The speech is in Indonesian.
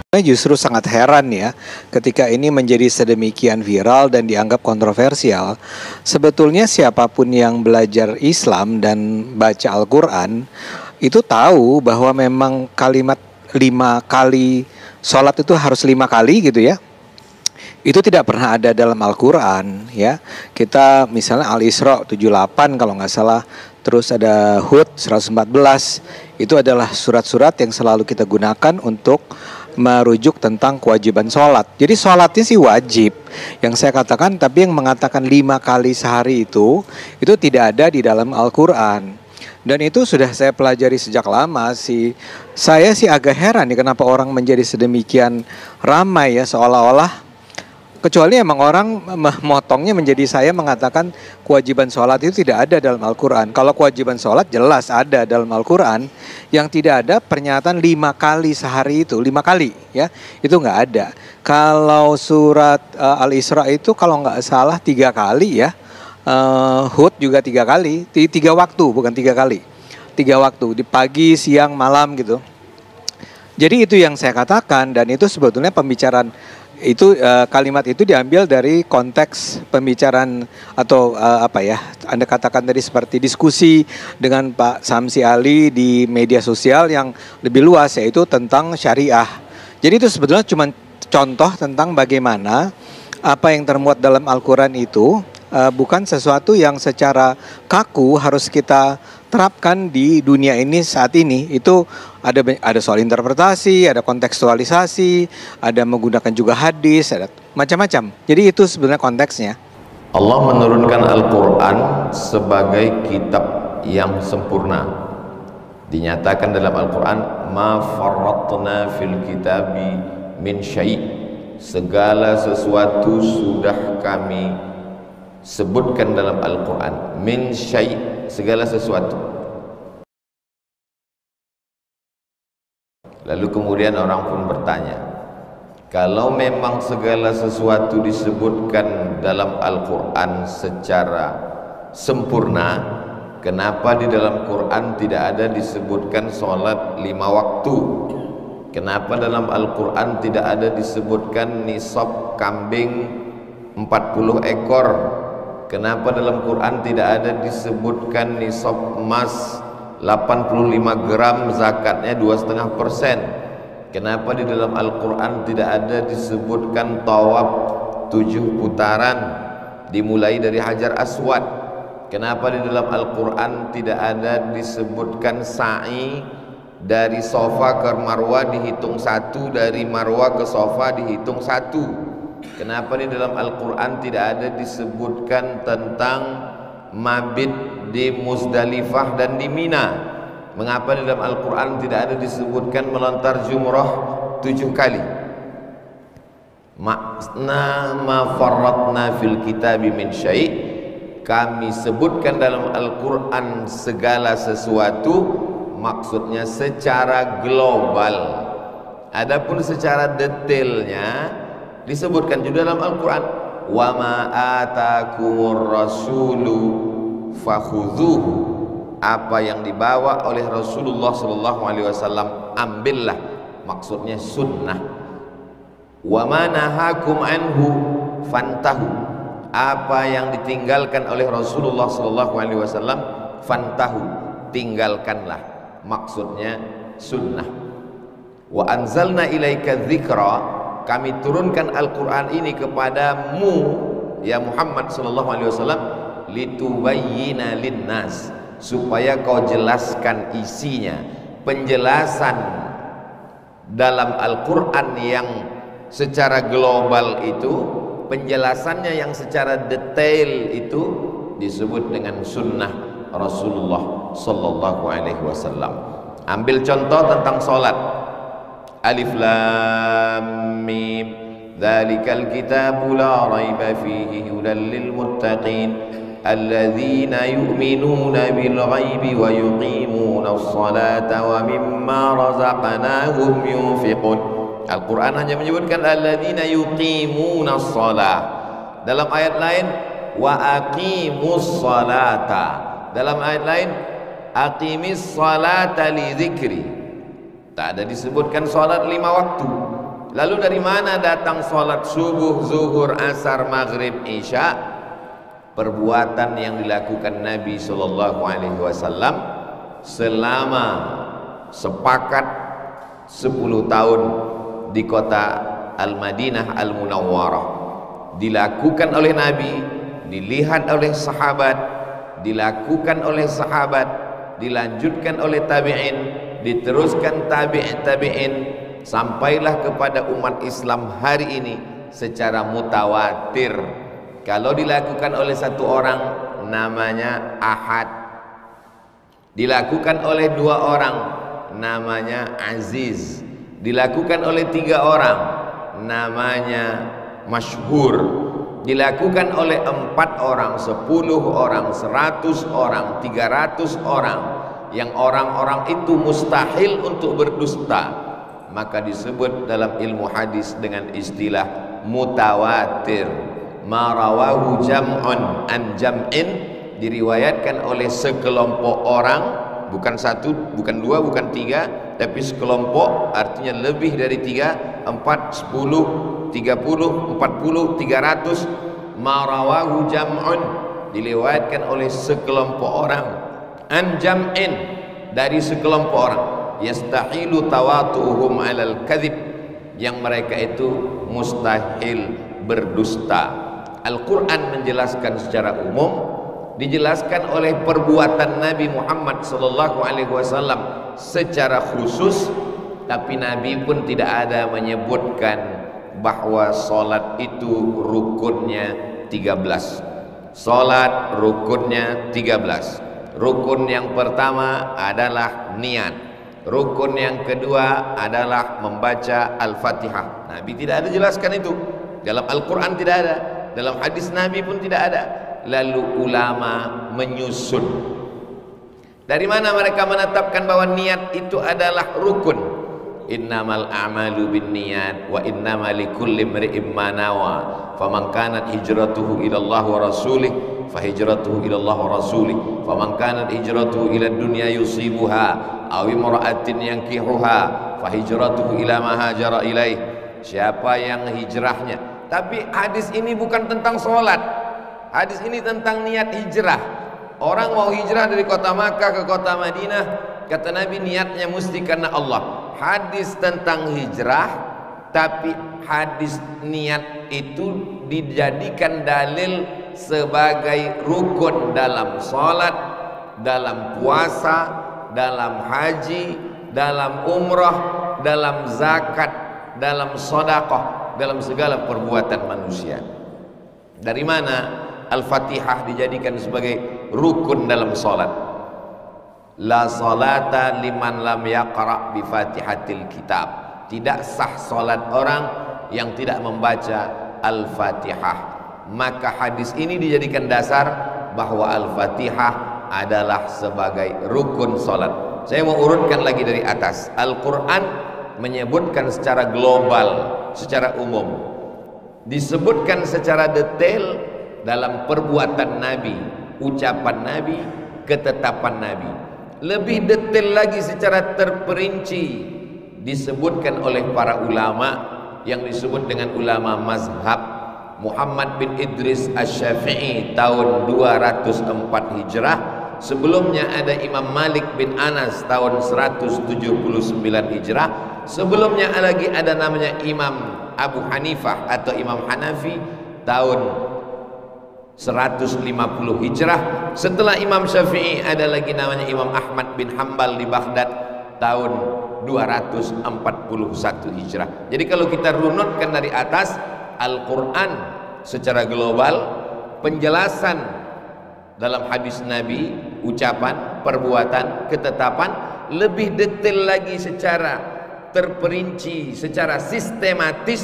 Saya justru sangat heran ya, ketika ini menjadi sedemikian viral dan dianggap kontroversial. Sebetulnya siapapun yang belajar Islam dan baca Al-Quran, itu tahu bahwa memang kalimat 5 kali sholat itu harus 5 kali gitu ya. Itu tidak pernah ada dalam Al-Quran ya. Kita misalnya Al-Isra 78 kalau nggak salah, terus ada Hud 114. Itu adalah surat-surat yang selalu kita gunakan untuk merujuk tentang kewajiban sholat. Jadi sholatnya sih wajib, yang saya katakan, tapi yang mengatakan 5 kali sehari itu tidak ada di dalam Al-Quran. Dan itu sudah saya pelajari sejak lama sih. Saya sih agak heran nih kenapa orang menjadi sedemikian ramai ya, seolah-olah, kecuali emang orang memotongnya menjadi saya mengatakan kewajiban sholat itu tidak ada dalam Al-Quran. Kalau kewajiban sholat jelas ada dalam Al-Quran. Yang tidak ada pernyataan 5 kali sehari itu, 5 kali ya, itu nggak ada. Kalau surat Al-Isra itu kalau nggak salah 3 kali ya. Hud juga 3 kali, 3 waktu bukan 3 kali. 3 waktu, di pagi, siang, malam gitu. Jadi itu yang saya katakan, dan itu sebetulnya pembicaraan itu, kalimat itu diambil dari konteks pembicaraan atau apa ya, Anda katakan tadi seperti diskusi dengan Pak Samsi Ali di media sosial yang lebih luas, yaitu tentang syariah. Jadi itu sebetulnya cuma contoh tentang bagaimana apa yang termuat dalam Al-Quran itu bukan sesuatu yang secara kaku harus kita terapkan di dunia ini saat ini. Itu ada soal interpretasi, ada kontekstualisasi, ada menggunakan juga hadis, ada macam-macam. Jadi itu sebenarnya konteksnya. Allah menurunkan Al-Quran sebagai kitab yang sempurna. Dinyatakan dalam Al-Quran, ma farratna fil kitabi min syai'. Segala sesuatu sudah kami sebutkan dalam Al-Quran. Min syai', segala sesuatu. Lalu kemudian orang pun bertanya, kalau memang segala sesuatu disebutkan dalam Al-Quran secara sempurna, kenapa di dalam Quran tidak ada disebutkan sholat 5 waktu? Kenapa dalam Al-Quran tidak ada disebutkan nisab kambing 40 ekor? Kenapa dalam Quran tidak ada disebutkan nisab emas 85 gram zakatnya 2,5%? Kenapa di dalam Al-Quran tidak ada disebutkan tawaf 7 putaran dimulai dari Hajar Aswad? Kenapa di dalam Al-Quran tidak ada disebutkan sa'i dari Safa ke Marwah dihitung 1, dari Marwah ke Safa dihitung 1? Kenapa di dalam Al-Quran tidak ada disebutkan tentang mabit di Muzdalifah dan di Mina? Mengapa di dalam Al-Quran tidak ada disebutkan melontar jumrah 7 kali? Makna ma farratna fil kitabi min syai', kami sebutkan dalam Al-Quran segala sesuatu, maksudnya secara global. Adapun secara detailnya disebutkan juga dalam Al-Quran, wa ma atakumur rasulu fakhudhuhu. Apa yang dibawa oleh Rasulullah SAW ambillah, maksudnya sunnah. Wa ma nahakum anhu fantahu. Apa yang ditinggalkan oleh Rasulullah SAW fantahu, tinggalkanlah, maksudnya sunnah. Wa anzalna ilaika dzikra, kami turunkan Al-Quran ini kepadamu ya Muhammad SAW, litubayyina linnas, supaya kau jelaskan isinya. Penjelasan dalam Al-Quran yang secara global itu, penjelasannya yang secara detail itu disebut dengan sunnah Rasulullah Sallallahu Alaihi Wasallam. Ambil contoh tentang solat. Alif Lam Mim, dzalikal kitabu la raiba fihi hudan lil muttaqin alladzina yu'minuna bil ghaibi wa yuqimuna as-salata wa mimma razaqnahum yunfiqun. Al-Quran hanya menyebutkan alladzina yuqimuna as-salah. Dalam ayat lain wa aqimus salata. Dalam ayat lain aqimis salata li dzikri. Tak ada disebutkan salat 5 waktu. Lalu dari mana datang sholat subuh, zuhur, asar, maghrib, isya? Perbuatan yang dilakukan Nabi Shallallahu Alaihi Wasallam selama sepakat 10 tahun di kota Al-Madinah Al-Munawwarah, dilakukan oleh Nabi, dilihat oleh sahabat, dilakukan oleh sahabat, dilanjutkan oleh tabi'in, diteruskan tabi'in, sampailah kepada umat Islam hari ini secara mutawatir. Kalau dilakukan oleh satu orang namanya ahad, dilakukan oleh 2 orang namanya aziz, dilakukan oleh 3 orang namanya masyhur, dilakukan oleh 4 orang, 10 orang, 100 orang, 300 orang, yang orang-orang itu mustahil untuk berdusta, maka disebut dalam ilmu hadis dengan istilah mutawatir. Ma rawahu jam'un an jam'in, diriwayatkan oleh sekelompok orang, bukan 1, bukan 2, bukan 3, tapi sekelompok, artinya lebih dari 3, 4, 10, 30, 40, 300. Ma rawahu jam'un, diriwayatkan oleh sekelompok orang, an jam'in, dari sekelompok orang, yastahilu tawatuhum alal kadhib, yang mereka itu mustahil berdusta. Al-Quran menjelaskan secara umum, dijelaskan oleh perbuatan Nabi Muhammad Sallallahu Alaihi Wasallam secara khusus, tapi Nabi pun tidak ada menyebutkan bahwa solat itu rukunnya 13. Solat rukunnya 13. Rukun yang pertama adalah niat. Rukun yang kedua adalah membaca Al-Fatihah. Nabi tidak ada jelaskan itu. Dalam Al-Quran tidak ada, dalam hadis Nabi pun tidak ada. Lalu ulama menyusun. Dari mana mereka menetapkan bahwa niat itu adalah rukun? Innamal a'malu binniyat wa innamal likulli imri'in ma nawa. Faman kanat hijratuhu ila Allah wa rasulih fahijratuhu ila Allah wa rasulih. Faman kanat hijratuhu ila dunya yusibuha aw imra'atin yankihuha fahijratuhu ila ma hajara ilaih. Siapa yang hijrahnya, tapi hadis ini bukan tentang sholat, hadis ini tentang niat hijrah. Orang mau hijrah dari kota Makkah ke kota Madinah, kata Nabi niatnya mesti karena Allah. Hadis tentang hijrah, tapi hadis niat itu dijadikan dalil sebagai rukun dalam sholat, dalam puasa, dalam haji, dalam umrah, dalam zakat, dalam sedekah, dalam segala perbuatan manusia. Dari mana Al-Fatihah dijadikan sebagai rukun dalam salat? La salata liman lam yaqra bi Fatihatil Kitab. Tidak sah salat orang yang tidak membaca Al-Fatihah. Maka hadis ini dijadikan dasar bahwa Al-Fatihah adalah sebagai rukun salat. Saya mau urutkan lagi dari atas. Al-Quran menyebutkan secara global, secara umum, disebutkan secara detail dalam perbuatan Nabi, ucapan Nabi, ketetapan Nabi. Lebih detail lagi secara terperinci disebutkan oleh para ulama yang disebut dengan ulama mazhab. Muhammad bin Idris Asy-Syafi'i tahun 204 Hijrah. Sebelumnya ada Imam Malik bin Anas tahun 179 Hijrah. Sebelumnya lagi ada namanya Imam Abu Hanifah atau Imam Hanafi tahun 150 Hijrah. Setelah Imam Syafi'i ada lagi namanya Imam Ahmad bin Hambal di Baghdad tahun 241 Hijrah. Jadi kalau kita runutkan dari atas, Al-Quran secara global, penjelasan dalam hadis Nabi, ucapan, perbuatan, ketetapan, lebih detail lagi secara terperinci, secara sistematis